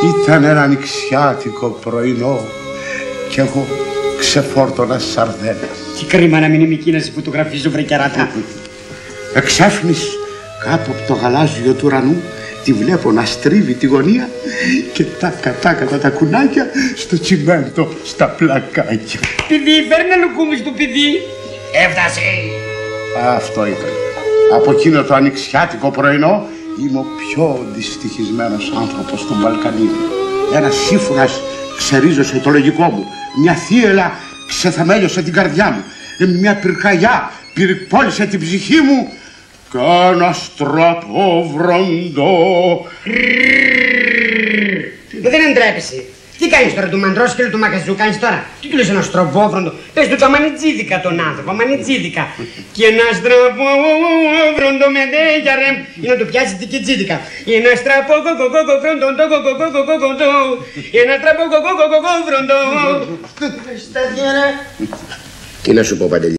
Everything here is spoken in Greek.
Ήταν ένα ανοιξιάτικο πρωινό κι εγώ ξεφόρτωνα σαρδέλες. Τι κρίμα να μην είμαι εκεί να σε φωτογραφίζω, βρε κερατά. Εξάφνης κάτω από το γαλάζιο του ουρανού τη βλέπω να στρίβει τη γωνία και τάκα τα κουνάκια στο τσιμέντο, στα πλακάκια. Παιδί, φέρνε λουκούμι του παιδί. Έφτασε. Αυτό ήταν. Από εκείνο το ανοιξιάτικο πρωινό είμαι ο πιο δυστυχισμένος άνθρωπος του Μπαλκανίου. Ένας σύμφωνας ξερίζωσε το λογικό μου. Μια θύελα ξεθεμέλιωσε την καρδιά μου. Μια πυρκαγιά πυρπόλησε την ψυχή μου. Κι ένα στραπόβροντο. Δεν εντρέπεσαι. Τι κάνεις τώρα, του μαντρόσκυλου του μαγαζιού κάνεις τώρα? Τι του λες ένα στραβόβροντο? Πες του το μανιτζίδικα τον άνθρωπο, μανιτζίδικα. Και ένα στραβόβροντο με δέγιαρεμ. Ή να του πιάσει την κιτζίδικα. Ένα στραβόβροντο. Ένα στραβόβροντο. Τι να σου πω, Παντελή.